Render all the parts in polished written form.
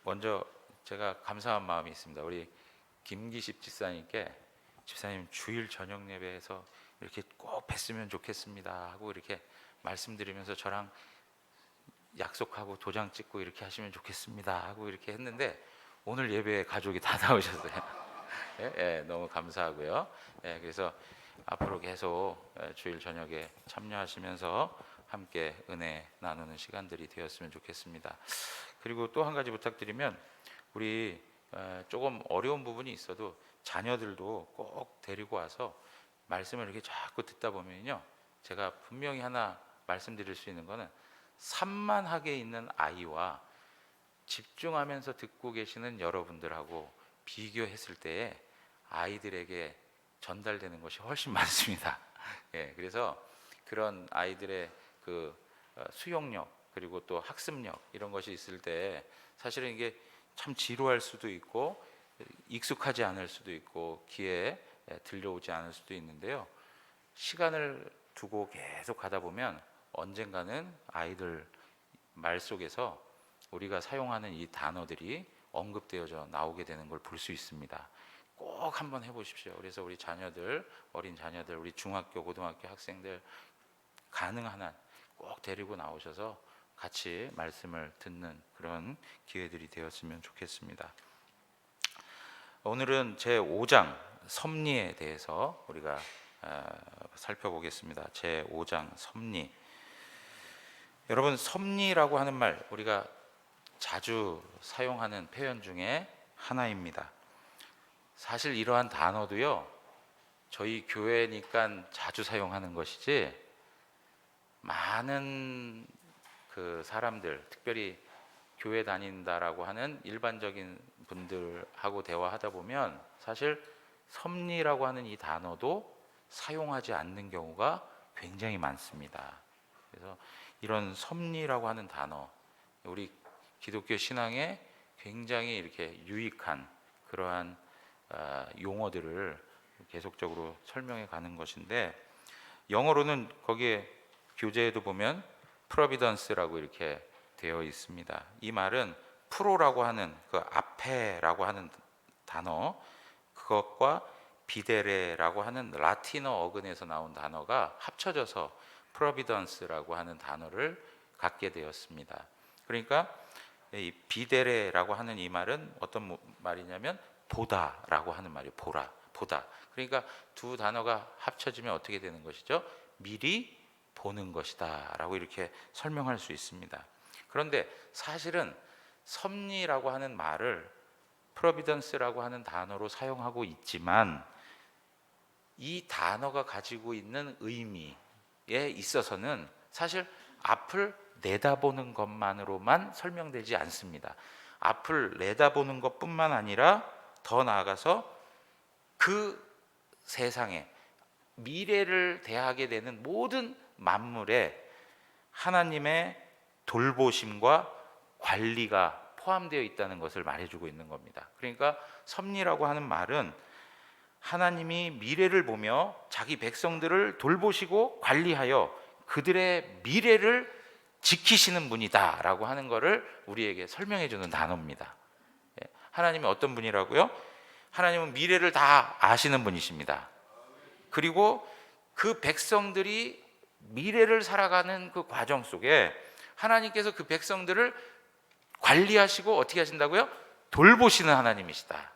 먼저 제가 감사한 마음이 있습니다. 우리 김기십 집사님께 집사님 주일 저녁 예배에서 이렇게 꼭 뵀으면 좋겠습니다 하고 이렇게 말씀드리면서 저랑 약속하고 도장 찍고 이렇게 하시면 좋겠습니다 하고 이렇게 했는데 오늘 예배에 가족이 다 나오셨어요. 예, 예, 너무 감사하고요. 예, 그래서 앞으로 계속 주일 저녁에 참여하시면서 함께 은혜 나누는 시간들이 되었으면 좋겠습니다. 그리고 또 한 가지 부탁드리면 우리 조금 어려운 부분이 있어도 자녀들도 꼭 데리고 와서 말씀을 이렇게 자꾸 듣다 보면요, 제가 분명히 하나 말씀드릴 수 있는 거는 산만하게 있는 아이와 집중하면서 듣고 계시는 여러분들하고 비교했을 때에 아이들에게 전달되는 것이 훨씬 많습니다. 예, 그래서 그런 아이들의 그 수용력 그리고 또 학습력 이런 것이 있을 때 사실은 이게 참 지루할 수도 있고 익숙하지 않을 수도 있고 귀에 들려오지 않을 수도 있는데요, 시간을 두고 계속 가다 보면 언젠가는 아이들 말 속에서 우리가 사용하는 이 단어들이 언급되어져 나오게 되는 걸 볼 수 있습니다. 꼭 한번 해보십시오. 그래서 우리 자녀들, 어린 자녀들, 우리 중학교, 고등학교 학생들 가능한 한 꼭 데리고 나오셔서 같이 말씀을 듣는 그런 기회들이 되었으면 좋겠습니다. 오늘은 제5장 섭리에 대해서 우리가 살펴보겠습니다. 제5장 섭리. 여러분, 섭리라고 하는 말 우리가 자주 사용하는 표현 중에 하나입니다. 사실 이러한 단어도요, 저희 교회니까 자주 사용하는 것이지 많은 그 사람들, 특별히 교회 다닌다라고 하는 일반적인 분들하고 대화하다 보면 사실 섭리라고 하는 이 단어도 사용하지 않는 경우가 굉장히 많습니다. 그래서 이런 섭리라고 하는 단어, 우리 기독교 신앙에 굉장히 이렇게 유익한 그러한 용어들을 계속적으로 설명해 가는 것인데, 영어로는 거기에 교재에도 보면 프로비던스라고 이렇게 되어 있습니다. 이 말은 프로라고 하는 그 앞에라고 하는 단어, 그것과 비데레라고 하는 라틴어 어근에서 나온 단어가 합쳐져서 프로비던스라고 하는 단어를 갖게 되었습니다. 그러니까 이 비데레라고 하는 이 말은 어떤 말이냐면 보다라고 하는 말이에요. 보다. 그러니까 두 단어가 합쳐지면 어떻게 되는 것이죠? 미리 보는 것이다 라고 이렇게 설명할 수 있습니다. 그런데 사실은 섭리라고 하는 말을 프로비던스라고 하는 단어로 사용하고 있지만 이 단어가 가지고 있는 의미에 있어서는 사실 앞을 내다보는 것만으로만 설명되지 않습니다. 앞을 내다보는 것뿐만 아니라 더 나아가서 그 세상에 미래를 대하게 되는 모든 만물에 하나님의 돌보심과 관리가 포함되어 있다는 것을 말해주고 있는 겁니다. 그러니까 섭리라고 하는 말은 하나님이 미래를 보며 자기 백성들을 돌보시고 관리하여 그들의 미래를 지키시는 분이다 라고 하는 것을 우리에게 설명해 주는 단어입니다. 하나님이 어떤 분이라고요? 하나님은 미래를 다 아시는 분이십니다. 그리고 그 백성들이 미래를 살아가는 그 과정 속에 하나님께서 그 백성들을 관리하시고 어떻게 하신다고요? 돌보시는 하나님이시다.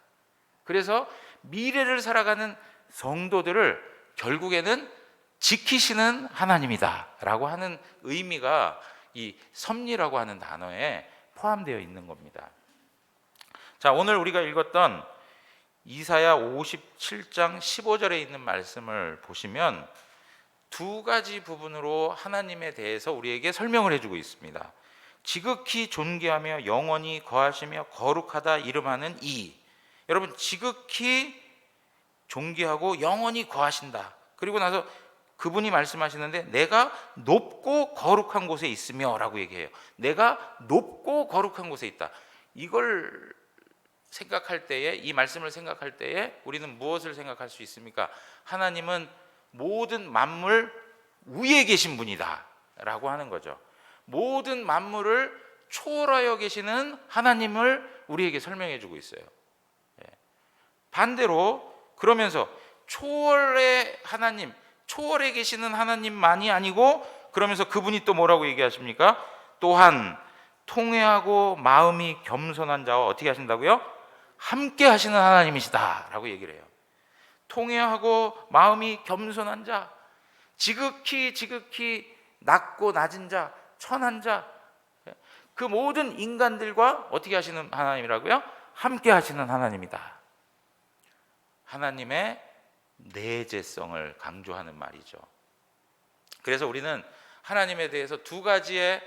그래서 미래를 살아가는 성도들을 결국에는 지키시는 하나님이다 라고 하는 의미가 이 섭리라고 하는 단어에 포함되어 있는 겁니다. 자, 오늘 우리가 읽었던 이사야 57장 15절에 있는 말씀을 보시면 두 가지 부분으로 하나님에 대해서 우리에게 설명을 해주고 있습니다. 지극히 존귀하며 영원히 거하시며 거룩하다 이름하는 이, 여러분, 지극히 존귀하고 영원히 거하신다. 그리고 나서 그분이 말씀하시는데 내가 높고 거룩한 곳에 있으며 라고 얘기해요. 내가 높고 거룩한 곳에 있다. 이걸 생각할 때에, 이 말씀을 생각할 때에 우리는 무엇을 생각할 수 있습니까? 하나님은 모든 만물 위에 계신 분이다 라고 하는 거죠. 모든 만물을 초월하여 계시는 하나님을 우리에게 설명해 주고 있어요. 반대로 그러면서 초월의 하나님, 초월해 계시는 하나님만이 아니고 그러면서 그분이 또 뭐라고 얘기하십니까? 또한 통회하고 마음이 겸손한 자와 어떻게 하신다고요? 함께 하시는 하나님이시다 라고 얘기를 해요. 통회하고 마음이 겸손한 자, 지극히 낮고 낮은 자, 천한 자, 그 모든 인간들과 어떻게 하시는 하나님이라고요? 함께 하시는 하나님이다. 하나님의 내재성을 강조하는 말이죠. 그래서 우리는 하나님에 대해서 두 가지의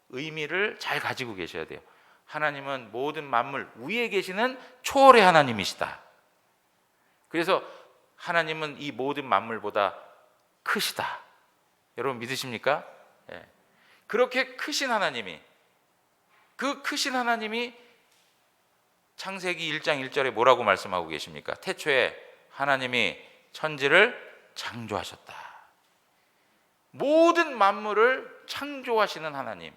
의미를 잘 가지고 계셔야 돼요. 하나님은 모든 만물 위에 계시는 초월의 하나님이시다. 그래서 하나님은 이 모든 만물보다 크시다. 여러분 믿으십니까? 예. 그렇게 크신 하나님이, 그 크신 하나님이 창세기 1장 1절에 뭐라고 말씀하고 계십니까? 태초에 하나님이 천지를 창조하셨다. 모든 만물을 창조하시는 하나님,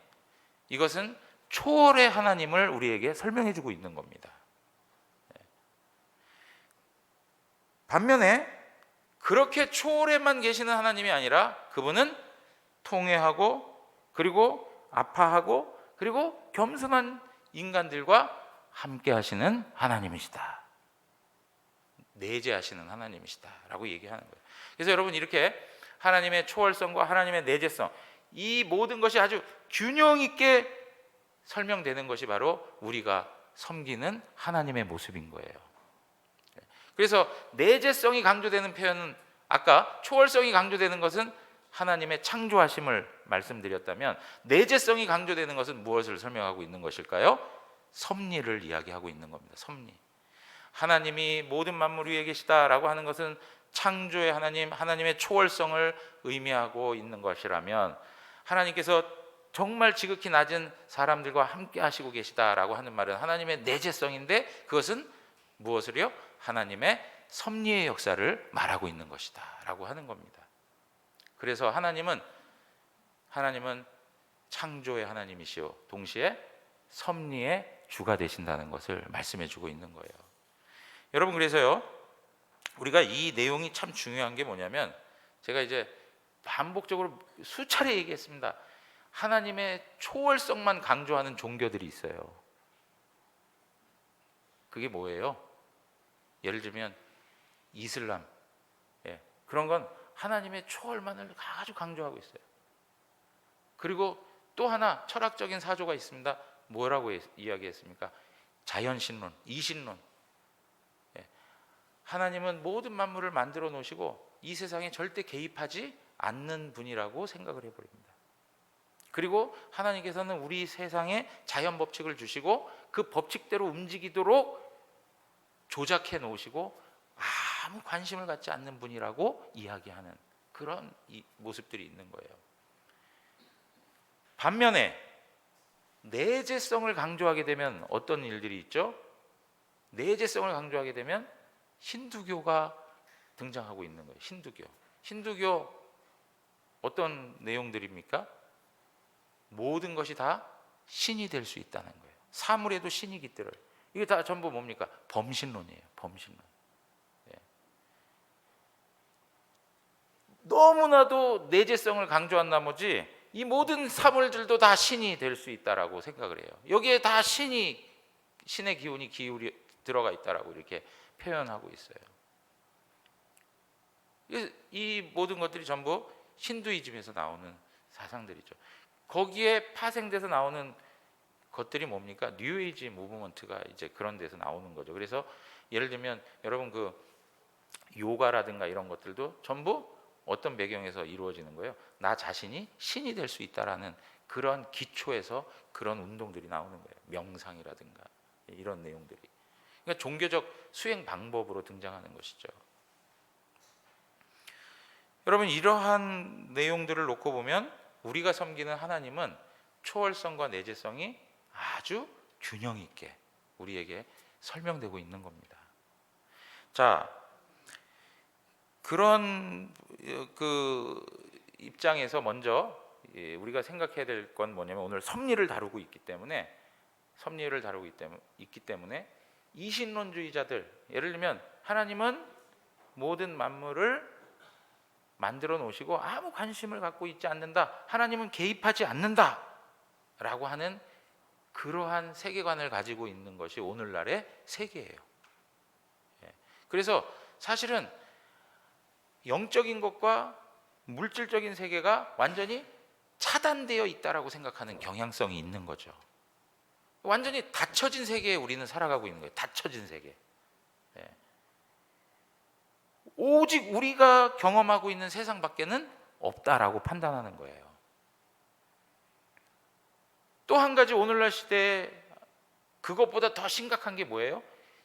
이것은 초월의 하나님을 우리에게 설명해 주고 있는 겁니다. 반면에 그렇게 초월에만 계시는 하나님이 아니라 그분은 통회하고 그리고 아파하고 그리고 겸손한 인간들과 함께 하시는 하나님이시다. 내재하시는 하나님이시다 라고 얘기하는 거예요. 그래서 여러분 이렇게 하나님의 초월성과 하나님의 내재성, 이 모든 것이 아주 균형 있게 설명되는 것이 바로 우리가 섬기는 하나님의 모습인 거예요. 그래서 내재성이 강조되는 표현은, 아까 초월성이 강조되는 것은 하나님의 창조하심을 말씀드렸다면, 내재성이 강조되는 것은 무엇을 설명하고 있는 것일까요? 섭리를 이야기하고 있는 겁니다. 섭리. 하나님이 모든 만물 위에 계시다라고 하는 것은 창조의 하나님, 하나님의 초월성을 의미하고 있는 것이라면, 하나님께서 정말 지극히 낮은 사람들과 함께 하시고 계시다라고 하는 말은 하나님의 내재성인데, 그것은 무엇을요? 하나님의 섭리의 역사를 말하고 있는 것이다 라고 하는 겁니다. 그래서 하나님은 창조의 하나님이시오, 동시에 섭리의 주가 되신다는 것을 말씀해 주고 있는 거예요. 여러분, 그래서요, 우리가 이 내용이 참 중요한 게 뭐냐면, 제가 이제 반복적으로 수차례 얘기했습니다. 하나님의 초월성만 강조하는 종교들이 있어요. 그게 뭐예요? 예를 들면 이슬람, 그런 건 하나님의 초월만을 아주 강조하고 있어요. 그리고 또 하나 철학적인 사조가 있습니다. 뭐라고 이야기했습니까? 자연신론, 이신론. 하나님은 모든 만물을 만들어 놓으시고 이 세상에 절대 개입하지 않는 분이라고 생각을 해버립니다. 그리고 하나님께서는 우리 세상에 자연 법칙을 주시고 그 법칙대로 움직이도록 조작해 놓으시고 아무 관심을 갖지 않는 분이라고 이야기하는 그런 모습들이 있는 거예요. 반면에 내재성을 강조하게 되면 어떤 일들이 있죠? 내재성을 강조하게 되면 힌두교가 등장하고 있는 거예요. 힌두교 어떤 내용들입니까? 모든 것이 다 신이 될 수 있다는 거예요. 사물에도 신이 깃들어요. 이게 다 전부 뭡니까? 범신론이에요. 범신론. 너무나도 내재성을 강조한 나머지 이 모든 사물들도 다 신이 될 수 있다라고 생각을 해요. 여기에 다 신의 기운이 들어가 있다라고 이렇게 표현하고 있어요. 이 모든 것들이 전부 힌두이즘에서 나오는 사상들이죠. 거기에 파생돼서 나오는 것들이 뭡니까? 뉴에이지 무브먼트가 이제 그런 데서 나오는 거죠. 그래서 예를 들면 여러분 그 요가라든가 이런 것들도 전부 어떤 배경에서 이루어지는 거예요? 나 자신이 신이 될 수 있다라는 그런 기초에서 그런 운동들이 나오는 거예요. 명상이라든가 이런 내용들이. 그러니까 종교적 수행 방법으로 등장하는 것이죠. 여러분, 이러한 내용들을 놓고 보면 우리가 섬기는 하나님은 초월성과 내재성이 아주 균형 있게 우리에게 설명되고 있는 겁니다. 자, 그런 그 입장에서 먼저 우리가 생각해야 될 건 뭐냐면 오늘 섭리를 다루고 있기 때문에 이신론주의자들, 예를 들면 하나님은 모든 만물을 만들어 놓으시고 아무 관심을 갖고 있지 않는다, 하나님은 개입하지 않는다 라고 하는 그러한 세계관을 가지고 있는 것이 오늘날의 세계예요. 그래서 사실은 영적인 것과 물질적인 세계가 완전히 차단되어 있다라고 생각하는 경향성이 있는 거죠. 완전히 닫혀진 세계에 우리는 살아가고 있는 거예요. 닫혀진 세계. 오직 우리가 경험하고 있는 세상 밖에는 없다라고 판단하는 거예요. 또 한 가지 오늘날 시대에 그것보다 더 심각한 게 뭐예요?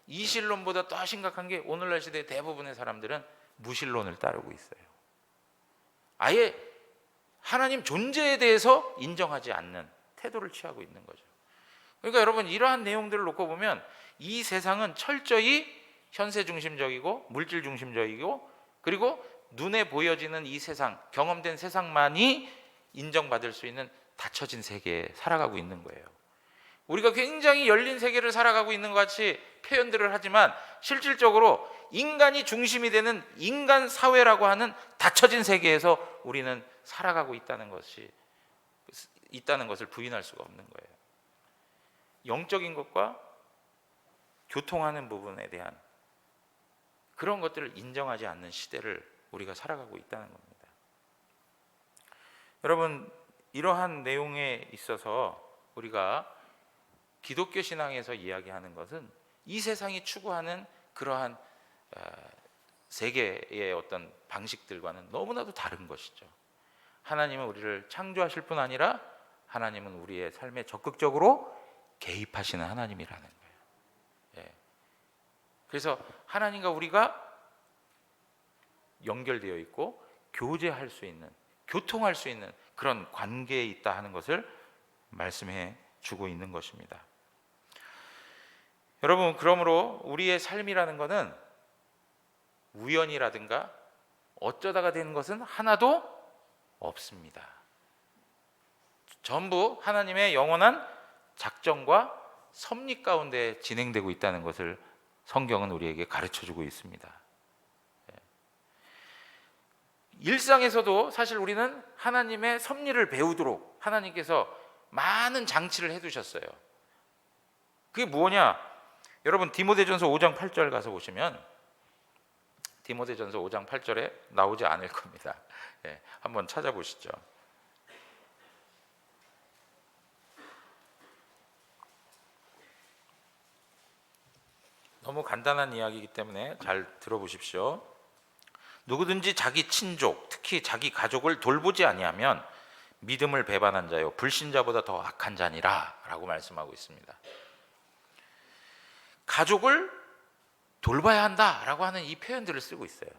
이신론보다 더 심각한 게 오늘날 시대의 대부분의 사람들은 무신론을 따르고 있어요. 아예 하나님 존재에 대해서 인정하지 않는 태도를 취하고 있는 거죠. 그러니까 여러분, 이러한 내용들을 놓고 보면 이 세상은 철저히 현세 중심적이고 물질 중심적이고, 그리고 눈에 보여지는 이 세상, 경험된 세상만이 인정받을 수 있는 닫혀진 세계에 살아가고 있는 거예요. 우리가 굉장히 열린 세계를 살아가고 있는 것 같이 표현들을 하지만 실질적으로 인간이 중심이 되는 인간 사회라고 하는 닫혀진 세계에서 우리는 살아가고 있다는 것을 부인할 수가 없는 거예요. 영적인 것과 교통하는 부분에 대한 그런 것들을 인정하지 않는 시대를 우리가 살아가고 있다는 겁니다. 여러분, 이러한 내용에 있어서 우리가 기독교 신앙에서 이야기하는 것은 이 세상이 추구하는 그러한 세계의 어떤 방식들과는 너무나도 다른 것이죠. 하나님은 우리를 창조하실 뿐 아니라 하나님은 우리의 삶에 적극적으로 개입하시는 하나님이라는 거예요. 그래서 하나님과 우리가 연결되어 있고 교제할 수 있는, 교통할 수 있는 그런 관계에 있다 하는 것을 말씀해 주고 있는 것입니다. 여러분, 그러므로 우리의 삶이라는 것은 우연이라든가 어쩌다가 되는 것은 하나도 없습니다. 전부 하나님의 영원한 작정과 섭리 가운데 진행되고 있다는 것을 성경은 우리에게 가르쳐주고 있습니다. 일상에서도 사실 우리는 하나님의 섭리를 배우도록 하나님께서 많은 장치를 해두셨어요. 그게 뭐냐? 여러분, 디모데전서 5장 8절 가서 보시면 디모데전서 5장 8절에 나오지 않을 겁니다. 한번 찾아보시죠. 너무 간단한 이야기이기 때문에 잘 들어보십시오. 누구든지 자기 친족, 특히 자기 가족을 돌보지 아니하면 믿음을 배반한 자요 불신자보다 더 악한 자니라 라고 말씀하고 있습니다. 가족을 돌봐야 한다라고 하는 이 표현들을 쓰고 있어요.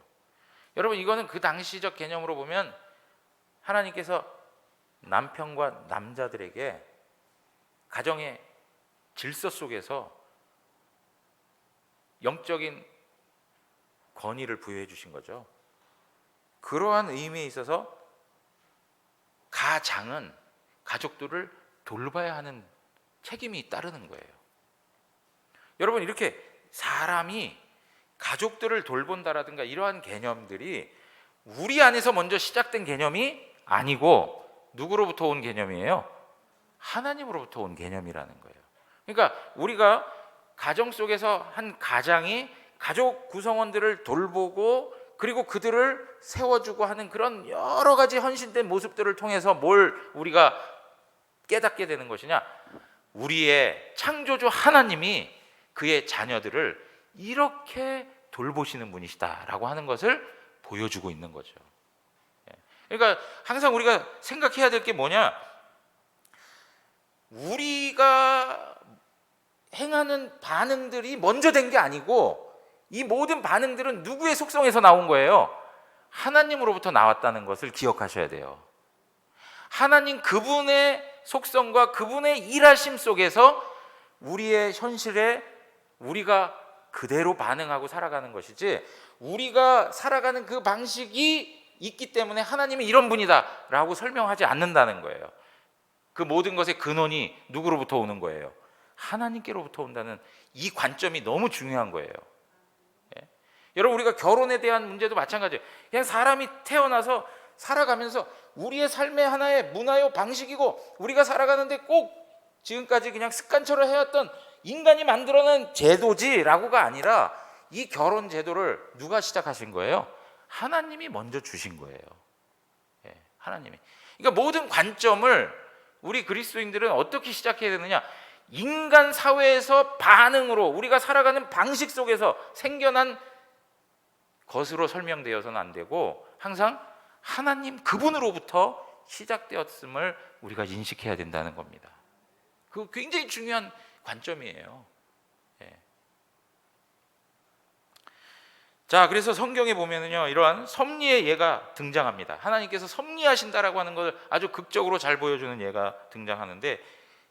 여러분, 이거는 그 당시적 개념으로 보면 하나님께서 남편과 남자들에게 가정의 질서 속에서 영적인 권위를 부여해 주신 거죠. 그러한 의미에 있어서 가장은 가족들을 돌봐야 하는 책임이 따르는 거예요. 여러분, 이렇게 사람이 가족들을 돌본다라든가 이러한 개념들이 우리 안에서 먼저 시작된 개념이 아니고 누구로부터 온 개념이에요? 하나님으로부터 온 개념이라는 거예요. 그러니까 우리가 가정 속에서 한 가장이 가족 구성원들을 돌보고 그리고 그들을 세워주고 하는 그런 여러 가지 헌신된 모습들을 통해서 뭘 우리가 깨닫게 되는 것이냐? 우리의 창조주 하나님이 그의 자녀들을 이렇게 돌보시는 분이시다라고 하는 것을 보여주고 있는 거죠. 그러니까 항상 우리가 생각해야 될 게 뭐냐? 우리가 행하는 반응들이 먼저 된 게 아니고 이 모든 반응들은 누구의 속성에서 나온 거예요? 하나님으로부터 나왔다는 것을 기억하셔야 돼요. 하나님 그분의 속성과 그분의 일하심 속에서 우리의 현실에 우리가 그대로 반응하고 살아가는 것이지, 우리가 살아가는 그 방식이 있기 때문에 하나님이 이런 분이다라고 설명하지 않는다는 거예요. 그 모든 것의 근원이 누구로부터 오는 거예요? 하나님께로부터 온다는 이 관점이 너무 중요한 거예요. 예? 여러분, 우리가 결혼에 대한 문제도 마찬가지예요. 그냥 사람이 태어나서 살아가면서 우리의 삶의 하나의 문화요 방식이고, 우리가 살아가는데 꼭 지금까지 그냥 습관처럼 해왔던 인간이 만들어낸 제도지라고가 아니라, 이 결혼 제도를 누가 시작하신 거예요? 하나님이 먼저 주신 거예요. 예, 하나님이. 그러니까 모든 관점을 우리 그리스도인들은 어떻게 시작해야 되느냐? 인간 사회에서 반응으로, 우리가 살아가는 방식 속에서 생겨난 것으로 설명되어서는 안 되고, 항상 하나님 그분으로부터 시작되었음을 우리가 인식해야 된다는 겁니다. 그 굉장히 중요한 관점이에요. 예. 자, 그래서 성경에 보면은요, 이러한 섭리의 예가 등장합니다. 하나님께서 섭리하신다라고 하는 것을 아주 극적으로 잘 보여주는 예가 등장하는데,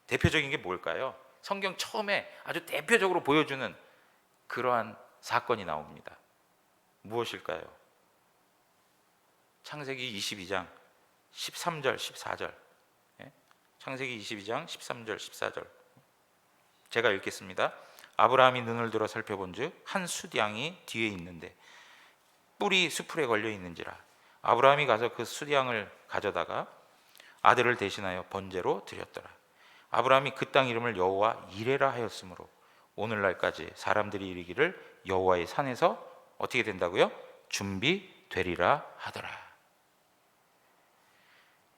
대표적인 게 뭘까요? 성경 처음에 아주 대표적으로 보여주는 그러한 사건이 나옵니다. 무엇일까요? 창세기 22장 13절 14절. 창세기 22장 13절 14절. 제가 읽겠습니다. 아브라함이 눈을 들어 살펴본즉 한 숫양이 뒤에 있는데 뿔이 수풀에 걸려 있는지라. 아브라함이 가서 그 숫양을 가져다가 아들을 대신하여 번제로 드렸더라. 아브라함이 그 땅 이름을 여호와 이레라 하였으므로 오늘날까지 사람들이 이르기를 여호와의 산에서 어떻게 된다고요? 준비되리라 하더라.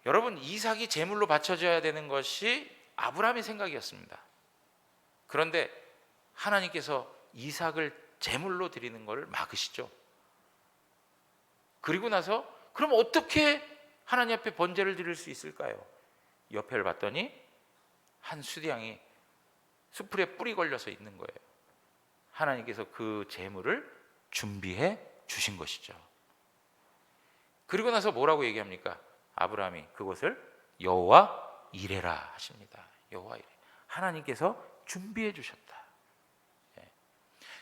여러분, 이삭이 제물로 바쳐져야 되는 것이 아브라함의 생각이었습니다. 그런데 하나님께서 이삭을 제물로 드리는 것을 막으시죠. 그리고 나서 그럼 어떻게 하나님 앞에 번제를 드릴 수 있을까요? 옆을 봤더니 한 수양이 수풀에 뿔이 걸려서 있는 거예요. 하나님께서 그 제물을 준비해 주신 것이죠. 그리고 나서 뭐라고 얘기합니까? 아브라함이 그것을 여호와 이레라 하십니다. 여호와 이레. 하나님께서 준비해 주셨다. 예.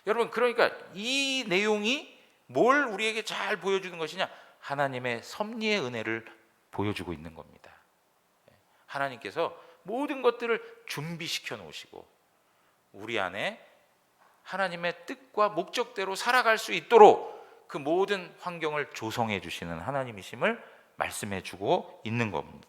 여러분, 그러니까 이 내용이 뭘 우리에게 잘 보여주는 것이냐? 하나님의 섭리의 은혜를 보여주고 있는 겁니다. 예. 하나님께서 모든 것들을 준비시켜 놓으시고 우리 안에 하나님의 뜻과 목적대로 살아갈 수 있도록 그 모든 환경을 조성해 주시는 하나님이심을 말씀해 주고 있는 겁니다.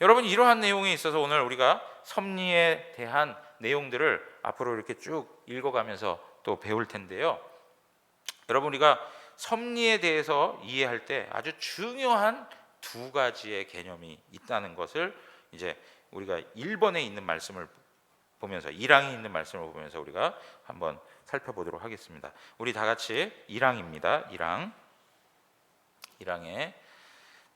여러분, 이러한 내용에 있어서 오늘 우리가 섭리에 대한 내용들을 앞으로 이렇게 쭉 읽어가면서 또 배울 텐데요. 여러분, 우리가 섭리에 대해서 이해할 때 아주 중요한 두 가지의 개념이 있다는 것을 이제 우리가 1번에 있는 말씀을 보면서, 1항에 있는 말씀을 보면서 우리가 한번 살펴보도록 하겠습니다. 우리 다 같이 1항입니다. 1항에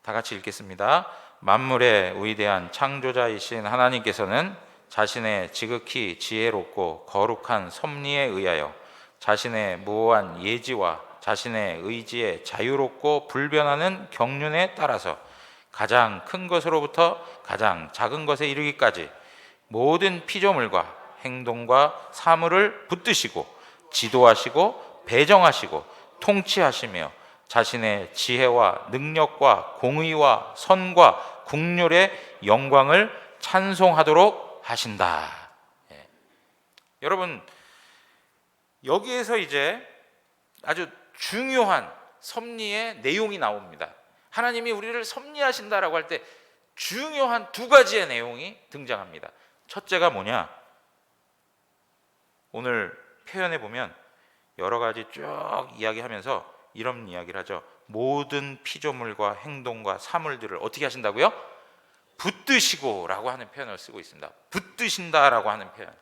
다 같이 읽겠습니다. 만물의 위대한 창조자이신 하나님께서는 자신의 지극히 지혜롭고 거룩한 섭리에 의하여 자신의 무오한 예지와 자신의 의지에 자유롭고 불변하는 경륜에 따라서 가장 큰 것으로부터 가장 작은 것에 이르기까지 모든 피조물과 행동과 사물을 붙드시고 지도하시고 배정하시고 통치하시며 자신의 지혜와 능력과 공의와 선과 국률의 영광을 찬송하도록 하신다. 예. 여러분, 여기에서 이제 아주 중요한 섭리의 내용이 나옵니다. 하나님이 우리를 섭리하신다라고 할 때 중요한 두 가지의 내용이 등장합니다. 첫째가 뭐냐? 오늘 표현해 보면 여러 가지 쭉 이야기하면서 이런 이야기를 하죠. 모든 피조물과 행동과 사물들을 어떻게 하신다고요? 붙드시고 라고 하는 표현을 쓰고 있습니다. 붙드신다라고 하는 표현.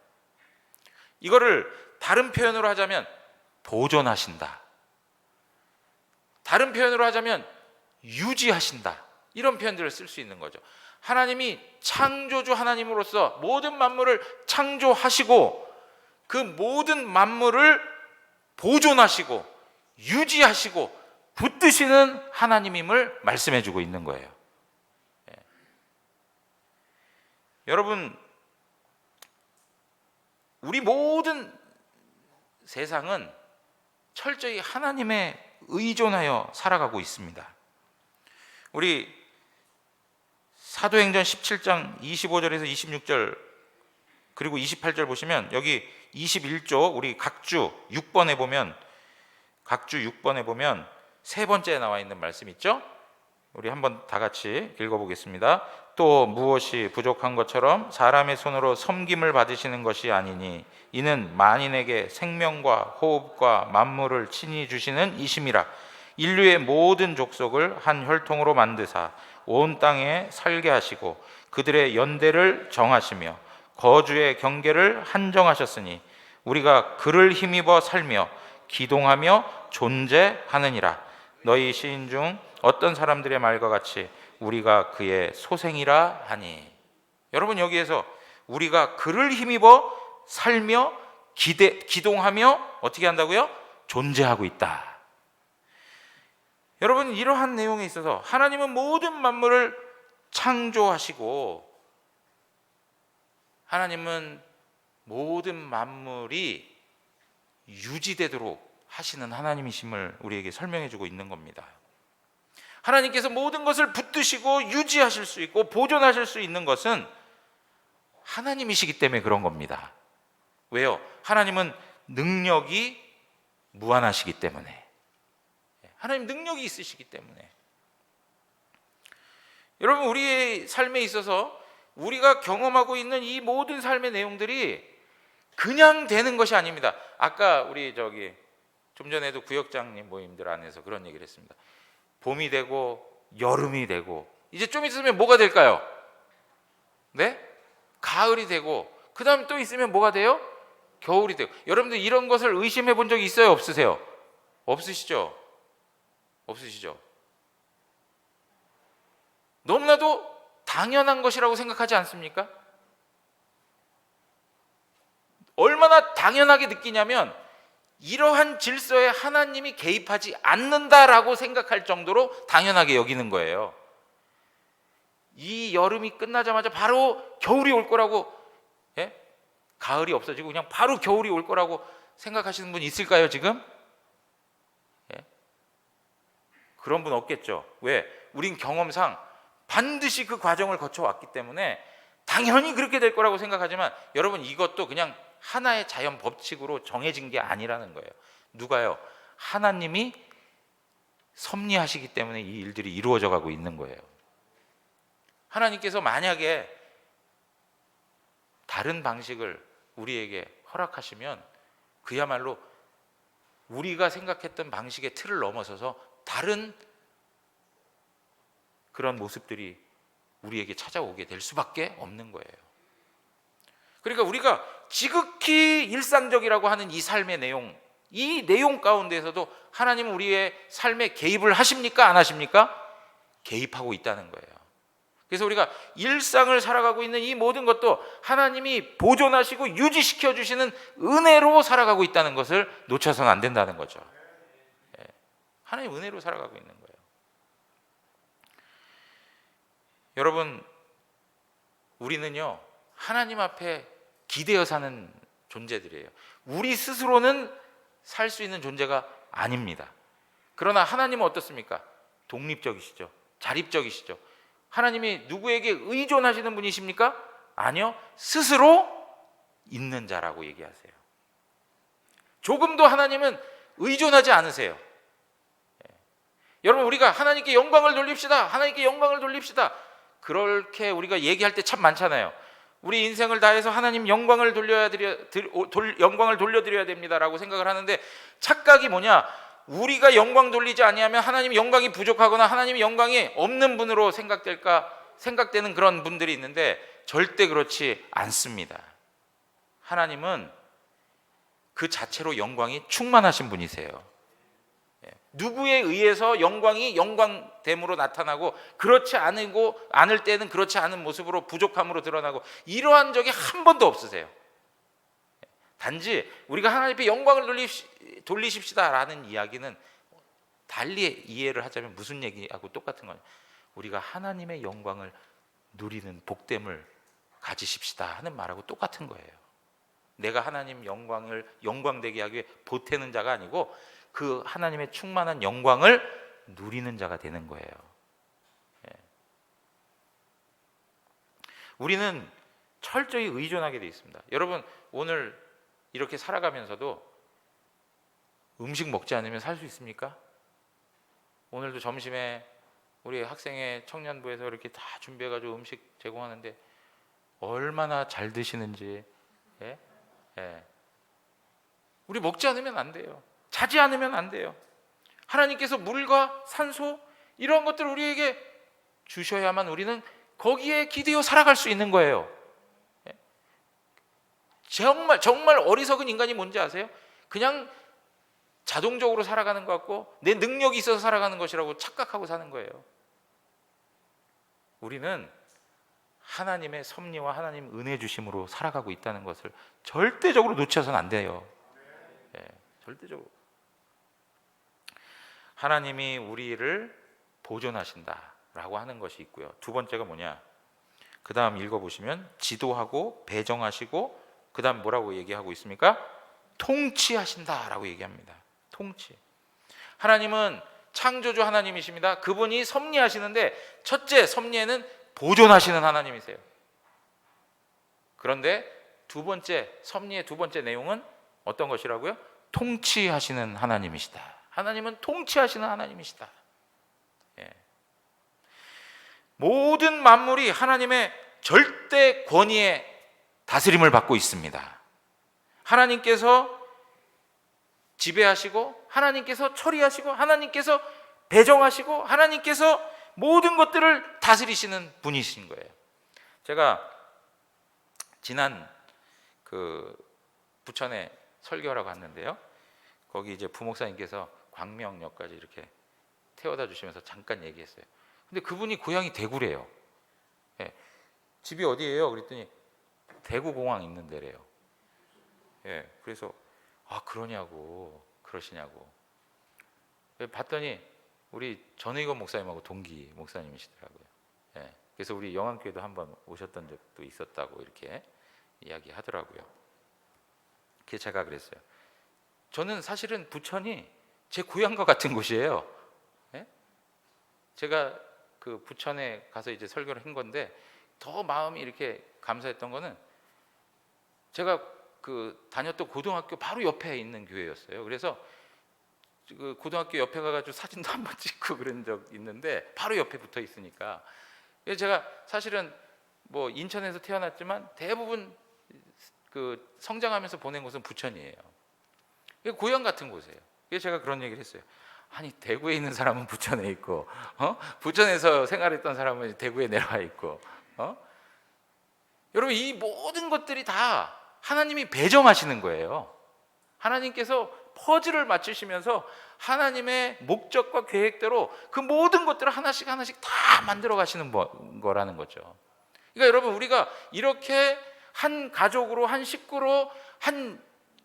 이거를 다른 표현으로 하자면 보존하신다, 다른 표현으로 하자면 유지하신다, 이런 표현들을 쓸 수 있는 거죠. 하나님이 창조주 하나님으로서 모든 만물을 창조하시고 그 모든 만물을 보존하시고 유지하시고 붙드시는 하나님임을 말씀해 주고 있는 거예요. 예. 여러분, 우리 모든 세상은 철저히 하나님의 의존하여 살아가고 있습니다. 우리 사도행전 17장 25절에서 26절 그리고 28절 보시면 여기 21조 우리 각주 6번에 보면 세 번째에 나와 있는 말씀 있죠? 우리 한번 다 같이 읽어보겠습니다. 또 무엇이 부족한 것처럼 사람의 손으로 섬김을 받으시는 것이 아니니 이는 만인에게 생명과 호흡과 만물을 친히 주시는 이심이라. 인류의 모든 족속을 한 혈통으로 만드사 온 땅에 살게 하시고 그들의 연대를 정하시며 거주의 경계를 한정하셨으니 우리가 그를 힘입어 살며 기동하며 존재하느니라. 너희 시인 중 어떤 사람들의 말과 같이 우리가 그의 소생이라 하니. 여러분, 여기에서 우리가 그를 힘입어 살며 기동하며 어떻게 한다고요? 존재하고 있다. 여러분, 이러한 내용에 있어서 하나님은 모든 만물을 창조하시고 하나님은 모든 만물이 유지되도록 하시는 하나님이심을 우리에게 설명해 주고 있는 겁니다. 하나님께서 모든 것을 붙드시고 유지하실 수 있고 보존하실 수 있는 것은 하나님이시기 때문에 그런 겁니다. 왜요? 하나님은 능력이 무한하시기 때문에. 하나님 능력이 있으시기 때문에. 여러분, 우리의 삶에 있어서 우리가 경험하고 있는 이 모든 삶의 내용들이 그냥 되는 것이 아닙니다. 아까 우리 좀 전에도 구역장님 모임들 안에서 그런 얘기를 했습니다. 봄이 되고 여름이 되고 이제 좀 있으면 뭐가 될까요? 네? 가을이 되고 그 다음 또 있으면 뭐가 돼요? 겨울이 되고. 여러분들 이런 것을 의심해 본 적이 있어요? 없으세요? 없으시죠? 너무나도 당연한 것이라고 생각하지 않습니까? 얼마나 당연하게 느끼냐면 이러한 질서에 하나님이 개입하지 않는다라고 생각할 정도로 당연하게 여기는 거예요. 이 여름이 끝나자마자 바로 겨울이 올 거라고, 가을이 없어지고 그냥 바로 겨울이 올 거라고 생각하시는 분 있을까요, 지금? 그런 분 없겠죠. 왜? 우린 경험상 반드시 그 과정을 거쳐왔기 때문에 당연히 그렇게 될 거라고 생각하지만 여러분, 이것도 그냥 하나의 자연 법칙으로 정해진 게 아니라는 거예요. 누가요? 하나님이 섭리하시기 때문에 이 일들이 이루어져 가고 있는 거예요. 하나님께서 만약에 다른 방식을 우리에게 허락하시면 그야말로 우리가 생각했던 방식의 틀을 넘어서서 다른 그런 모습들이 우리에게 찾아오게 될 수밖에 없는 거예요. 그러니까 우리가 지극히 일상적이라고 하는 이 삶의 내용, 이 내용 가운데서도 하나님은 우리의 삶에 개입을 하십니까? 안 하십니까? 개입하고 있다는 거예요. 그래서 우리가 일상을 살아가고 있는 이 모든 것도 하나님이 보존하시고 유지시켜 주시는 은혜로 살아가고 있다는 것을 놓쳐서는 안 된다는 거죠. 하나님 은혜로 살아가고 있는 거예요. 여러분, 우리는요 하나님 앞에 기대어 사는 존재들이에요. 우리 스스로는 살 수 있는 존재가 아닙니다. 그러나 하나님은 어떻습니까? 독립적이시죠. 자립적이시죠. 하나님이 누구에게 의존하시는 분이십니까? 아니요, 스스로 있는 자라고 얘기하세요. 조금도 하나님은 의존하지 않으세요. 여러분, 우리가 하나님께 영광을 돌립시다, 하나님께 영광을 돌립시다, 그렇게 우리가 얘기할 때 참 많잖아요. 우리 인생을 다해서 하나님 영광을 돌려드려야 됩니다라고 생각을 하는데, 착각이 뭐냐? 우리가 영광 돌리지 아니하면 하나님의 영광이 부족하거나 하나님의 영광이 없는 분으로 생각되는 그런 분들이 있는데 절대 그렇지 않습니다. 하나님은 그 자체로 영광이 충만하신 분이세요. 누구에 의해서 영광이 영광됨으로 나타나고 그렇지 않을 때는 그렇지 않은 모습으로 부족함으로 드러나고 이러한 적이 한 번도 없으세요. 단지 우리가 하나님 앞에 영광을 돌리십시다라는 이야기는 달리 이해를 하자면 무슨 얘기하고 똑같은 거냐? 우리가 하나님의 영광을 누리는 복됨을 가지십시다 하는 말하고 똑같은 거예요. 내가 하나님 영광을 영광되게 하기 위해 보태는 자가 아니고 그 하나님의 충만한 영광을 누리는 자가 되는 거예요. 예. 우리는 철저히 의존하게 되어 있습니다. 여러분, 오늘 이렇게 살아가면서도 음식 먹지 않으면 살 수 있습니까? 오늘도 점심에 우리 학생회 청년부에서 이렇게 다 준비해가지고 음식 제공하는데 얼마나 잘 드시는지. 예? 예. 우리 먹지 않으면 안 돼요. 자지 않으면 안 돼요. 하나님께서 물과 산소 이런 것들을 우리에게 주셔야만 우리는 거기에 기대어 살아갈 수 있는 거예요. 예? 정말 어리석은 인간이 뭔지 아세요? 그냥 자동적으로 살아가는 것 같고 내 능력이 있어서 살아가는 것이라고 착각하고 사는 거예요. 우리는 하나님의 섭리와 하나님 은혜 주심으로 살아가고 있다는 것을 절대적으로 놓쳐서는 안 돼요. 예, 절대적으로. 하나님이 우리를 보존하신다라고 하는 것이 있고요. 두 번째가 뭐냐? 그 다음 읽어보시면 지도하고 배정하시고 그 다음 뭐라고 얘기하고 있습니까? 통치하신다라고 얘기합니다. 통치. 하나님은 창조주 하나님이십니다. 그분이 섭리하시는데 첫째 섭리에는 보존하시는 하나님이세요. 그런데 두 번째 섭리의 두 번째 내용은 어떤 것이라고요? 통치하시는 하나님이시다. 하나님은 통치하시는 하나님이시다. 예. 모든 만물이 하나님의 절대 권위에 다스림을 받고 있습니다. 하나님께서 지배하시고 하나님께서 처리하시고 하나님께서 배정하시고 하나님께서 모든 것들을 다스리시는 분이신 거예요. 제가 지난 그 부천에 설교하러 갔는데요. 거기 이제 부목사님께서 광명역까지 이렇게 태워다 주시면서 잠깐 얘기했어요. 근데 그분이 고향이 대구래요. 예. 집이 어디예요? 그랬더니 대구공항 있는 데래요. 예. 그래서 아 그러냐고 그러시냐고 봤더니 우리 전의건 목사님하고 동기 목사님이시더라고요. 예. 그래서 우리 영안교회도 한번 오셨던 적도 있었다고 이렇게 이야기하더라고요. 그래서 제가 그랬어요. 저는 사실은 부천이 제 고향과 같은 곳이에요. 예? 제가 그 부천에 가서 이제 설교를 한 건데 더 마음이 이렇게 감사했던 거는 제가 그 다녔던 고등학교 바로 옆에 있는 교회였어요. 그래서 그 고등학교 옆에 가가지고 사진도 한번 찍고 그런 적 있는데 바로 옆에 붙어 있으니까. 그래서 제가 사실은 뭐 인천에서 태어났지만 대부분 그 성장하면서 보낸 곳은 부천이에요. 고향 같은 곳이에요. 그래서 제가 그런 얘기를 했어요. 아니 대구에 있는 사람은 부천에 있고, 부천에서 생활했던 사람은 대구에 내려와 있고, 여러분 이 모든 것들이 다 하나님이 배정하시는 거예요. 하나님께서 퍼즐을 맞추시면서 하나님의 목적과 계획대로 그 모든 것들을 하나씩 하나씩 다 만들어 가시는 거라는 거죠. 그러니까 여러분 우리가 이렇게 한 가족으로 한 식구로 한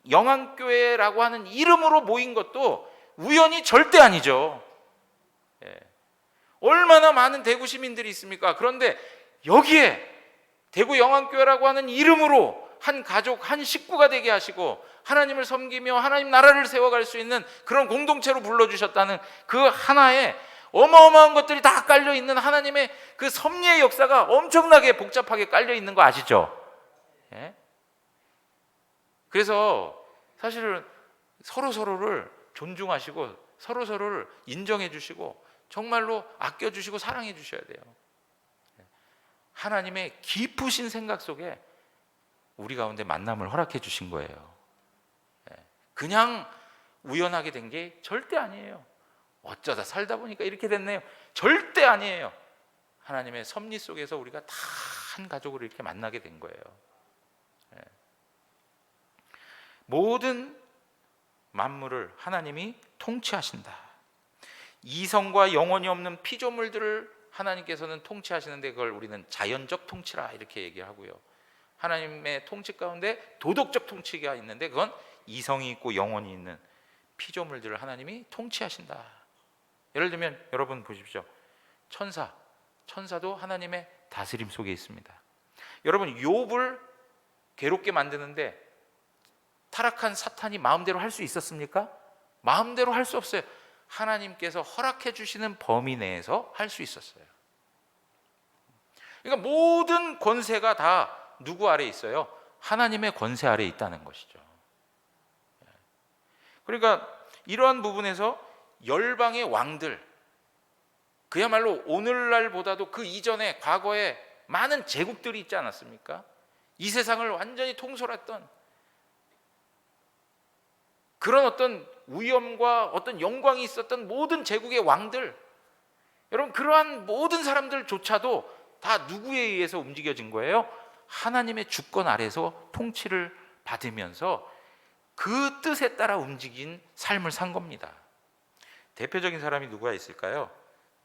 영안교회라고 하는 이름으로 모인 것도 우연이 절대 아니죠. 예. 얼마나 많은 대구 시민들이 있습니까? 그런데 여기에 대구 영안교회라고 하는 이름으로 한 가족, 한 식구가 되게 하시고 하나님을 섬기며 하나님 나라를 세워갈 수 있는 그런 공동체로 불러주셨다는 그 하나의 어마어마한 것들이 다 깔려있는 하나님의 그 섭리의 역사가 엄청나게 복잡하게 깔려있는 거 아시죠? 예? 그래서 사실은 서로서로를 존중하시고 서로서로를 인정해 주시고 정말로 아껴 주시고 사랑해 주셔야 돼요. 하나님의 깊으신 생각 속에 우리 가운데 만남을 허락해 주신 거예요. 그냥 우연하게 된 게 절대 아니에요. 어쩌다 살다 보니까 이렇게 됐네요. 절대 아니에요. 하나님의 섭리 속에서 우리가 다 한 가족으로 이렇게 만나게 된 거예요. 모든 만물을 하나님이 통치하신다. 이성과 영혼이 없는 피조물들을 하나님께서는 통치하시는데 그걸 우리는 자연적 통치라 이렇게 얘기하고요. 하나님의 통치 가운데 도덕적 통치가 있는데 그건 이성이 있고 영혼이 있는 피조물들을 하나님이 통치하신다. 예를 들면 여러분 보십시오. 천사도 하나님의 다스림 속에 있습니다. 여러분 욥을 괴롭게 만드는데 타락한 사탄이 마음대로 할 수 있었습니까? 마음대로 할 수 없어요. 하나님께서 허락해 주시는 범위 내에서 할 수 있었어요. 그러니까 모든 권세가 다 누구 아래에 있어요? 하나님의 권세 아래에 있다는 것이죠. 그러니까 이러한 부분에서 열방의 왕들, 그야말로 오늘날보다도 그 이전에 과거에 많은 제국들이 있지 않았습니까? 이 세상을 완전히 통솔했던 그런 어떤 위엄과 어떤 영광이 있었던 모든 제국의 왕들, 여러분 그러한 모든 사람들조차도 다 누구에 의해서 움직여진 거예요? 하나님의 주권 아래서 통치를 받으면서 그 뜻에 따라 움직인 삶을 산 겁니다. 대표적인 사람이 누가 있을까요?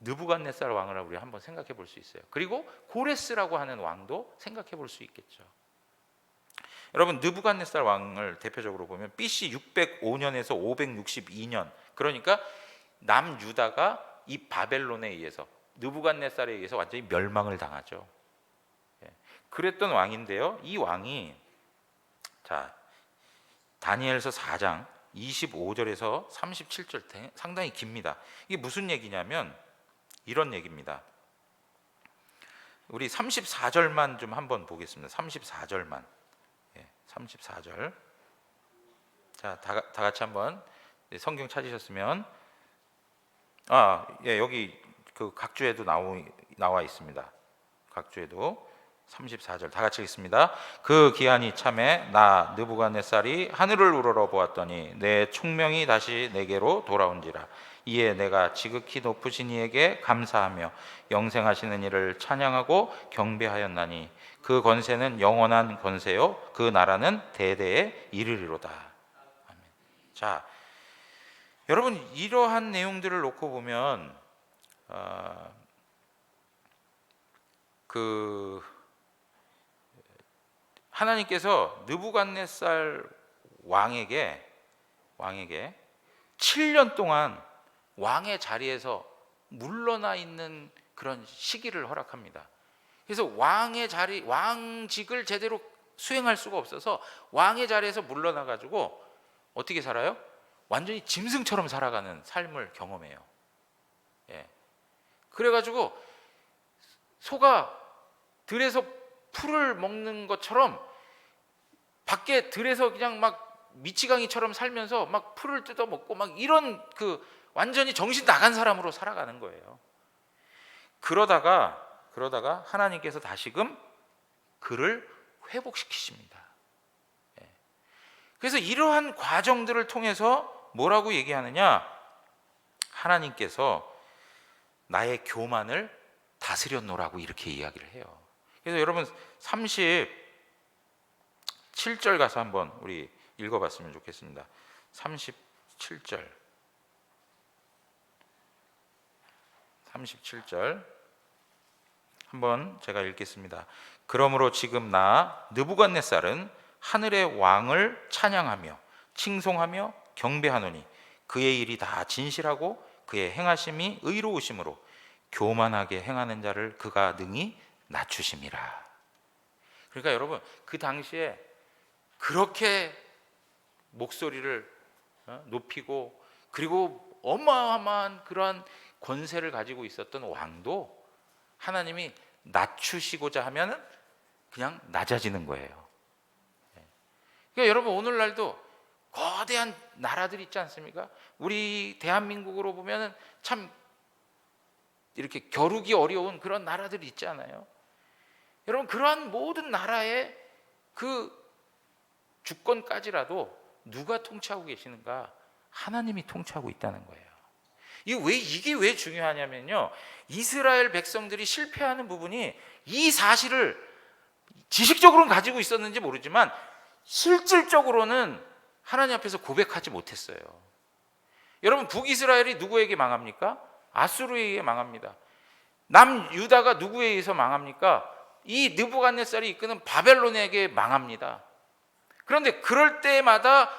느부갓네살 왕을 우리 한번 생각해 볼 수 있어요. 그리고 고레스라고 하는 왕도 생각해 볼 수 있겠죠. 여러분 느부갓네살 왕을 대표적으로 보면 BC 605년에서 562년, 그러니까 남유다가 이 바벨론에 의해서, 느부갓네살에 의해서 완전히 멸망을 당하죠. 그랬던 왕인데요, 이 왕이 다니엘서 4장 25절에서 37절 상당히 깁니다. 이게 무슨 얘기냐면 이런 얘기입니다. 우리 34절만 좀 한번 보겠습니다. 34절만. 34절. 자, 다 같이 한번 성경 찾으셨으면 여기 그 각주에도 나와 있습니다. 각주에도 34절 다 같이 읽습니다. 그 기한이 참에 나 느부갓네살이 하늘을 우러러 보았더니 내 총명이 다시 내게로 돌아온지라. 이에 내가 지극히 높으신 이에게 감사하며 영생하시는 이를 찬양하고 경배하였나니 그 권세는 영원한 권세요 그 나라는 대대에 이르리로다. 아멘. 자, 여러분 이러한 내용들을 놓고 보면 하나님께서 느부갓네살 왕에게 7년 동안 왕의 자리에서 물러나 있는 그런 시기를 허락합니다. 그래서 왕직을 제대로 수행할 수가 없어서 왕의 자리에서 물러나 가지고 어떻게 살아요? 완전히 짐승처럼 살아가는 삶을 경험해요. 그래가지고 소가 들에서 풀을 먹는 것처럼 밖에 들에서 그냥 막 미치광이처럼 살면서 막 풀을 뜯어 먹고 막 이런 완전히 정신 나간 사람으로 살아가는 거예요. 그러다가 하나님께서 다시금 그를 회복시키십니다. 그래서 이러한 과정들을 통해서 뭐라고 얘기하느냐? 하나님께서 나의 교만을 다스렸노라고 이렇게 이야기를 해요. 그래서 여러분 37절 가서 한번 우리 읽어봤으면 좋겠습니다. 37절 한번 제가 읽겠습니다. 그러므로 지금 나 느부갓네살은 하늘의 왕을 찬양하며 칭송하며 경배하노니 그의 일이 다 진실하고 그의 행하심이 의로우심으로 교만하게 행하는 자를 그가 능히 낮추심이라. 그러니까 여러분 그 당시에 그렇게 목소리를 높이고 그리고 어마어마한 그러한 권세를 가지고 있었던 왕도 하나님이 낮추시고자 하면 그냥 낮아지는 거예요. 그러니까 여러분 오늘날도 거대한 나라들 있지 않습니까? 우리 대한민국으로 보면은 참 이렇게 겨루기 어려운 그런 나라들이 있지 않아요? 여러분 그러한 모든 나라의 그 주권까지라도 누가 통치하고 계시는가? 하나님이 통치하고 있다는 거예요. 이게 왜 중요하냐면요, 이스라엘 백성들이 실패하는 부분이 이 사실을 지식적으로는 가지고 있었는지 모르지만 실질적으로는 하나님 앞에서 고백하지 못했어요. 여러분 북이스라엘이 누구에게 망합니까? 아수르에 의해 망합니다. 남유다가 누구에 의해서 망합니까? 이 느부갓네살이 이끄는 바벨론에게 망합니다. 그런데 그럴 때마다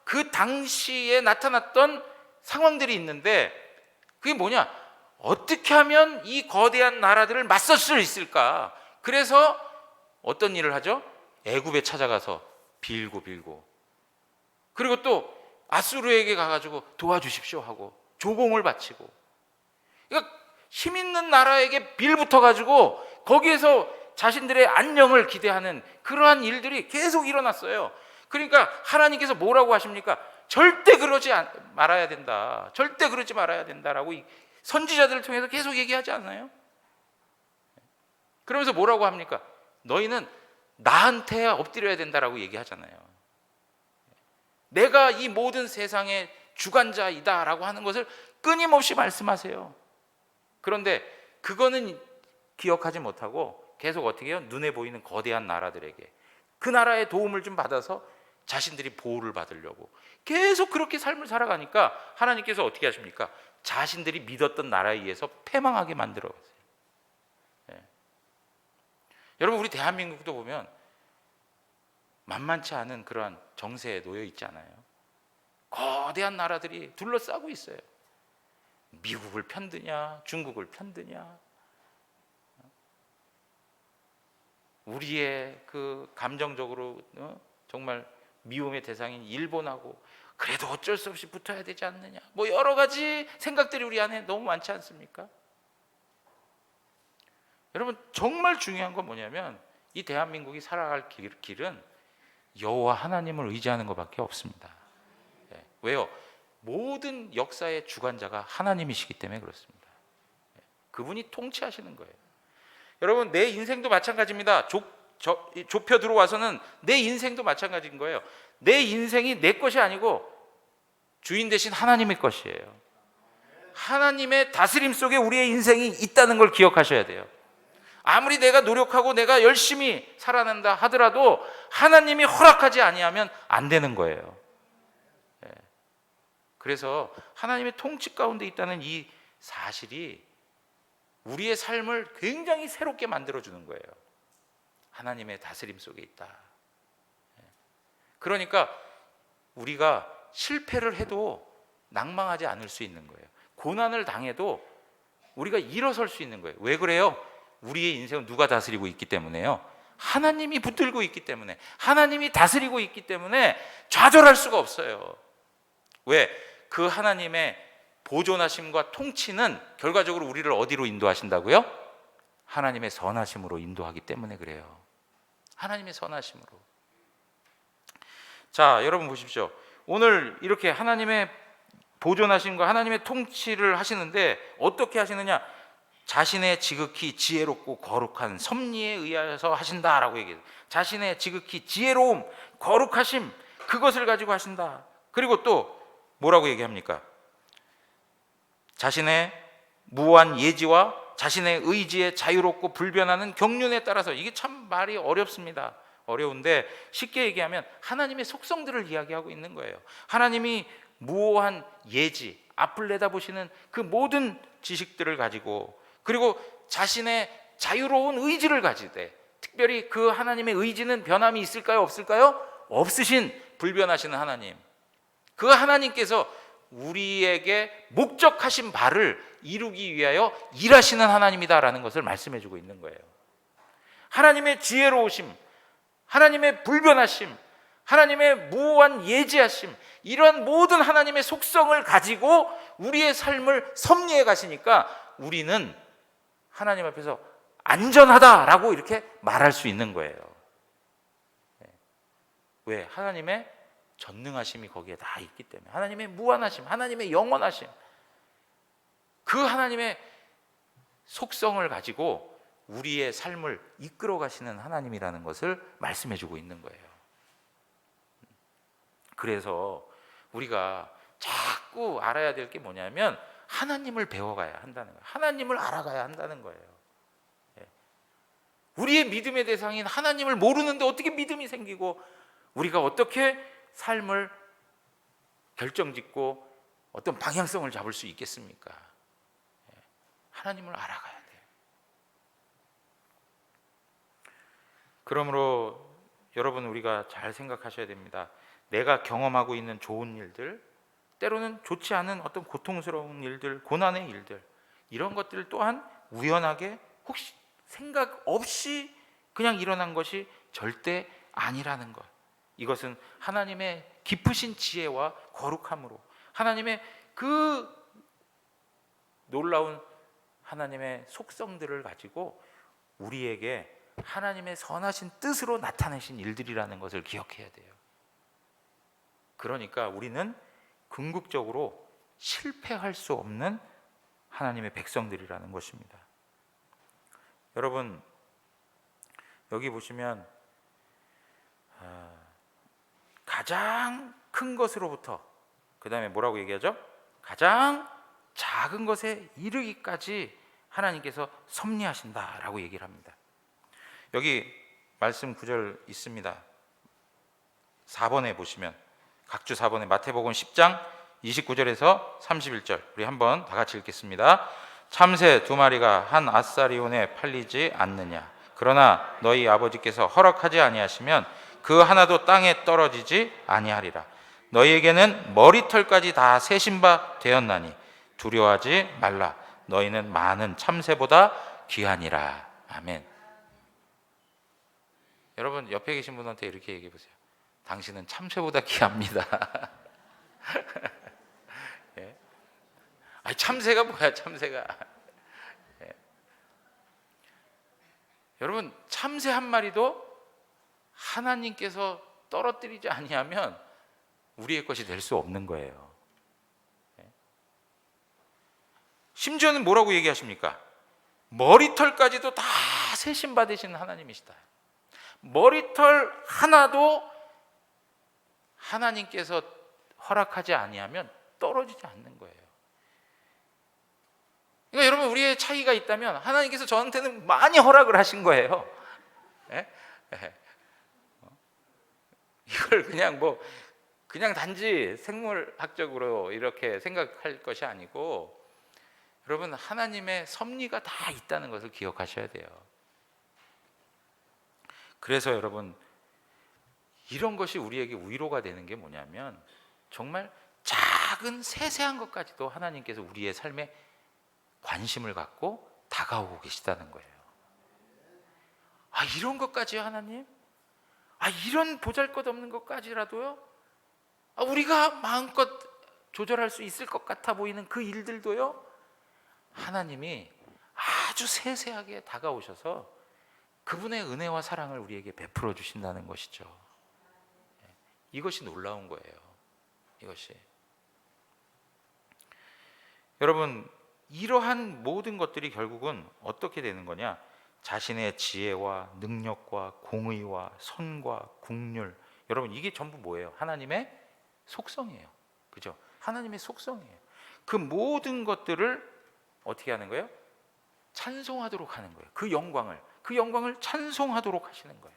그 당시에 나타났던 상황들이 있는데 그게 뭐냐? 어떻게 하면 이 거대한 나라들을 맞설 수 있을까? 그래서 어떤 일을 하죠? 애굽에 찾아가서 빌고 그리고 또 아수르에게 가가지고 도와주십시오 하고 조공을 바치고, 그러니까 힘 있는 나라에게 빌붙어가지고 거기에서 자신들의 안녕을 기대하는 그러한 일들이 계속 일어났어요. 그러니까 하나님께서 뭐라고 하십니까? 절대 그러지 말아야 된다, 절대 그러지 말아야 된다라고 선지자들을 통해서 계속 얘기하지 않나요? 그러면서 뭐라고 합니까? 너희는 나한테 엎드려야 된다라고 얘기하잖아요. 내가 이 모든 세상의 주관자이다라고 하는 것을 끊임없이 말씀하세요. 그런데 그거는 기억하지 못하고 계속 어떻게 해요? 눈에 보이는 거대한 나라들에게 그 나라의 도움을 좀 받아서 자신들이 보호를 받으려고 계속 그렇게 삶을 살아가니까 하나님께서 어떻게 하십니까? 자신들이 믿었던 나라에 의해서 패망하게 만들어가세요. 여러분, 우리 대한민국도 보면 만만치 않은 그러한 정세에 놓여 있지 않아요? 거대한 나라들이 둘러싸고 있어요. 미국을 편드냐, 중국을 편드냐, 우리의 그 감정적으로 정말 미움의 대상인 일본하고 그래도 어쩔 수 없이 붙어야 되지 않느냐, 뭐 여러 가지 생각들이 우리 안에 너무 많지 않습니까? 여러분, 정말 중요한 건 뭐냐면 이 대한민국이 살아갈 길은 여호와 하나님을 의지하는 것밖에 없습니다. 왜요? 모든 역사의 주관자가 하나님이시기 때문에 그렇습니다. 그분이 통치하시는 거예요. 여러분, 내 인생도 마찬가지입니다. 좁혀 들어와서는 내 인생도 마찬가지인 거예요. 내 인생이 내 것이 아니고 주인 대신 하나님의 것이에요. 하나님의 다스림 속에 우리의 인생이 있다는 걸 기억하셔야 돼요. 아무리 내가 노력하고 내가 열심히 살아낸다 하더라도 하나님이 허락하지 아니하면 안 되는 거예요. 그래서 하나님의 통치 가운데 있다는 이 사실이 우리의 삶을 굉장히 새롭게 만들어주는 거예요. 하나님의 다스림 속에 있다. 그러니까 우리가 실패를 해도 낭망하지 않을 수 있는 거예요. 고난을 당해도 우리가 일어설 수 있는 거예요. 왜 그래요? 우리의 인생은 누가 다스리고 있기 때문에요? 하나님이 붙들고 있기 때문에, 하나님이 다스리고 있기 때문에 좌절할 수가 없어요. 왜? 그 하나님의 보존하심과 통치는 결과적으로 우리를 어디로 인도하신다고요? 하나님의 선하심으로 인도하기 때문에 그래요. 하나님의 선하심으로. 자, 여러분 보십시오. 오늘 이렇게 하나님의 보존하심과 하나님의 통치를 하시는데 어떻게 하시느냐? 자신의 지극히 지혜롭고 거룩한 섭리에 의하여서 하신다라고 얘기해요. 자신의 지극히 지혜로움, 거룩하심, 그것을 가지고 하신다. 그리고 또 뭐라고 얘기합니까? 자신의 무한 예지와 자신의 의지에 자유롭고 불변하는 경륜에 따라서. 이게 참 말이 어렵습니다. 어려운데 쉽게 얘기하면 하나님의 속성들을 이야기하고 있는 거예요. 하나님이 무한 예지, 앞을 내다보시는 그 모든 지식들을 가지고, 그리고 자신의 자유로운 의지를 가지되, 특별히 그 하나님의 의지는 변함이 있을까요? 없을까요? 없으신 불변하시는 하나님, 그 하나님께서 우리에게 목적하신 바를 이루기 위하여 일하시는 하나님이다라는 것을 말씀해 주고 있는 거예요. 하나님의 지혜로우심, 하나님의 불변하심, 하나님의 무한 예지하심, 이런 모든 하나님의 속성을 가지고 우리의 삶을 섭리해 가시니까 우리는 하나님 앞에서 안전하다라고 이렇게 말할 수 있는 거예요. 왜? 하나님의 전능하심이 거기에 다 있기 때문에. 하나님의 무한하심, 하나님의 영원하심, 그 하나님의 속성을 가지고 우리의 삶을 이끌어 가시는 하나님이라는 것을 말씀해 주고 있는 거예요. 그래서 우리가 자꾸 알아야 될 게 뭐냐면 하나님을 배워가야 한다는 거예요. 하나님을 알아가야 한다는 거예요. 우리의 믿음의 대상인 하나님을 모르는데 어떻게 믿음이 생기고 우리가 어떻게 삶을 결정짓고 어떤 방향성을 잡을 수 있겠습니까? 하나님을 알아가야 돼요. 그러므로 여러분, 우리가 잘 생각하셔야 됩니다. 내가 경험하고 있는 좋은 일들, 때로는 좋지 않은 어떤 고통스러운 일들, 고난의 일들, 이런 것들 또한 우연하게 혹시 생각 없이 그냥 일어난 것이 절대 아니라는 것. 이것은 하나님의 깊으신 지혜와 거룩함으로 하나님의 그 놀라운 하나님의 속성들을 가지고 우리에게 하나님의 선하신 뜻으로 나타내신 일들이라는 것을 기억해야 돼요. 그러니까 우리는 궁극적으로 실패할 수 없는 하나님의 백성들이라는 것입니다. 여러분, 여기 보시면 가장 큰 것으로부터 그 다음에 뭐라고 얘기하죠? 가장 작은 것에 이르기까지 하나님께서 섭리하신다라고 얘기를 합니다. 여기 말씀 구절 있습니다. 4번에 보시면 각주 4번에 마태복음 10장 29절에서 31절 우리 한번 다 같이 읽겠습니다. 참새 2마리가 한 아사리온에 팔리지 않느냐? 그러나 너희 아버지께서 허락하지 아니하시면 그 하나도 땅에 떨어지지 아니하리라. 너희에게는 머리털까지 다 세신 바 되었나니 두려워하지 말라. 너희는 많은 참새보다 귀하니라. 아멘. 여러분 옆에 계신 분한테 이렇게 얘기해 보세요. 당신은 참새보다 귀합니다. 예? 아니 참새가 뭐야 참새가. 예. 여러분 참새 한 마리도 하나님께서 떨어뜨리지 아니하면 우리의 것이 될 수 없는 거예요. 예. 심지어는 뭐라고 얘기하십니까? 머리털까지도 다 세신 받으시는 하나님이시다. 머리털 하나도 하나님께서 허락하지 아니하면 떨어지지 않는 거예요. 그러니까 여러분 우리의 차이가 있다면 하나님께서 저한테는 많이 허락을 하신 거예요. 예? 예. 이걸 그냥 단지 생물학적으로 이렇게 생각할 것이 아니고 여러분 하나님의 섭리가 다 있다는 것을 기억하셔야 돼요. 그래서 여러분 이런 것이 우리에게 위로가 되는 게 뭐냐면 정말 작은 세세한 것까지도 하나님께서 우리의 삶에 관심을 갖고 다가오고 계시다는 거예요. 아 이런 것까지요 하나님? 아 이런 보잘것없는 것까지라도요? 아, 우리가 마음껏 조절할 수 있을 것 같아 보이는 그 일들도요? 하나님이 아주 세세하게 다가오셔서 그분의 은혜와 사랑을 우리에게 베풀어 주신다는 것이죠. 이것이 놀라운 거예요. 이것이. 여러분 이러한 모든 것들이 결국은 어떻게 되는 거냐? 자신의 지혜와 능력과 공의와 선과 국률, 여러분 이게 전부 뭐예요? 하나님의 속성이에요. 그죠? 하나님의 속성이에요. 그 모든 것들을 어떻게 하는 거예요? 찬송하도록 하는 거예요. 그 영광을 찬송하도록 하시는 거예요.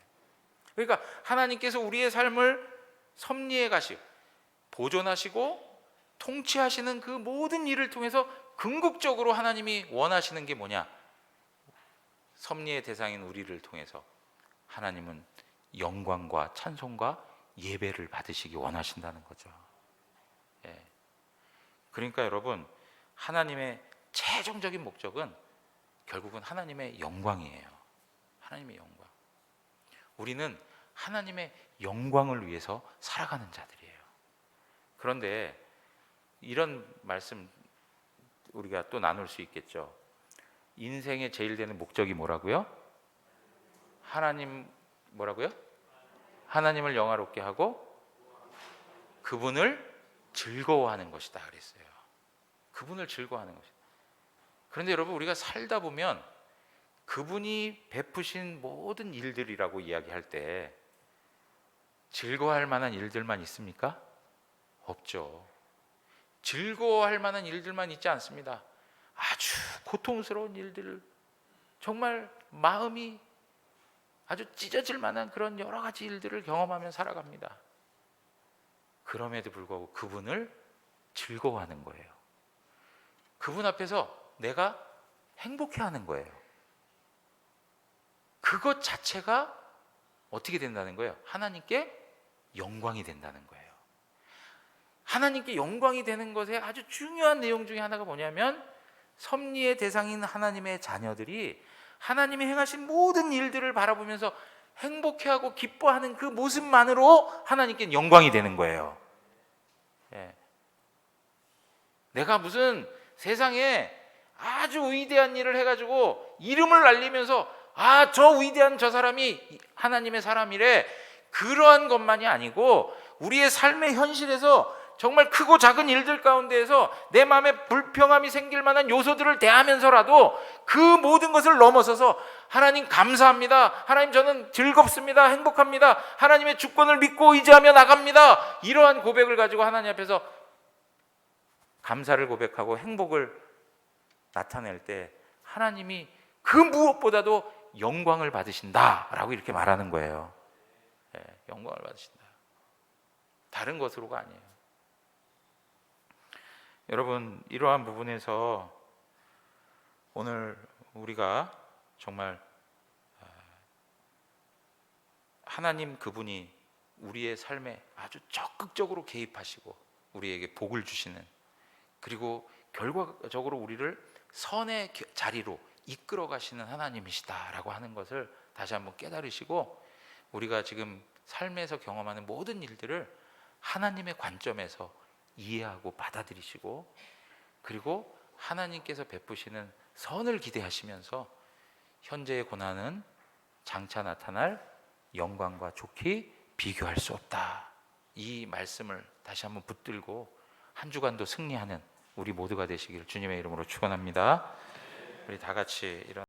그러니까 하나님께서 우리의 삶을 섭리해 가시고 보존하시고 통치하시는 그 모든 일을 통해서 궁극적으로 하나님이 원하시는 게 뭐냐? 섭리의 대상인 우리를 통해서 하나님은 영광과 찬송과 예배를 받으시기 원하신다는 거죠. 예. 그러니까 여러분 하나님의 최종적인 목적은 결국은 하나님의 영광이에요. 하나님의 영광. 우리는 하나님의 영광을 위해서 살아가는 자들이에요. 그런데 이런 말씀 우리가 또 나눌 수 있겠죠. 인생의 제일 되는 목적이 뭐라고요? 뭐라고요? 하나님을 영화롭게 하고 그분을 즐거워하는 것이다 그랬어요. 그분을 즐거워하는 것이다. 그런데 여러분 우리가 살다 보면 그분이 베푸신 모든 일들이라고 이야기할 때 즐거워할 만한 일들만 있습니까? 없죠. 즐거워할 만한 일들만 있지 않습니다. 아주 고통스러운 일들을 정말 마음이 아주 찢어질 만한 그런 여러 가지 일들을 경험하며 살아갑니다. 그럼에도 불구하고 그분을 즐거워하는 거예요. 그분 앞에서 내가 행복해하는 거예요. 그것 자체가 어떻게 된다는 거예요? 하나님께 영광이 된다는 거예요. 하나님께 영광이 되는 것의 아주 중요한 내용 중에 하나가 뭐냐면 섭리의 대상인 하나님의 자녀들이 하나님이 행하신 모든 일들을 바라보면서 행복해하고 기뻐하는 그 모습만으로 하나님께 영광이 되는 거예요. 예. 내가 무슨 세상에 아주 위대한 일을 해가지고 이름을 날리면서 저 위대한 저 사람이 하나님의 사람이래, 그러한 것만이 아니고 우리의 삶의 현실에서 정말 크고 작은 일들 가운데에서 내 마음에 불평함이 생길 만한 요소들을 대하면서라도 그 모든 것을 넘어서서 하나님 감사합니다, 하나님 저는 즐겁습니다, 행복합니다, 하나님의 주권을 믿고 의지하며 나갑니다, 이러한 고백을 가지고 하나님 앞에서 감사를 고백하고 행복을 나타낼 때 하나님이 그 무엇보다도 영광을 받으신다라고 이렇게 말하는 거예요. 예, 영광을 받으신다. 다른 것으로가 아니에요. 여러분, 이러한 부분에서 오늘 우리가 정말 하나님 그분이 우리의 삶에 아주 적극적으로 개입하시고 우리에게 복을 주시는, 그리고 결과적으로 우리를 선의 자리로 이끌어 가시는 하나님이시다라고 하는 것을 다시 한번 깨달으시고, 우리가 지금 삶에서 경험하는 모든 일들을 하나님의 관점에서 이해하고 받아들이시고, 그리고 하나님께서 베푸시는 선을 기대하시면서 현재의 고난은 장차 나타날 영광과 좋게 비교할 수 없다, 이 말씀을 다시 한번 붙들고 한 주간도 승리하는 우리 모두가 되시길 주님의 이름으로 축원합니다. 우리 다 같이 일어나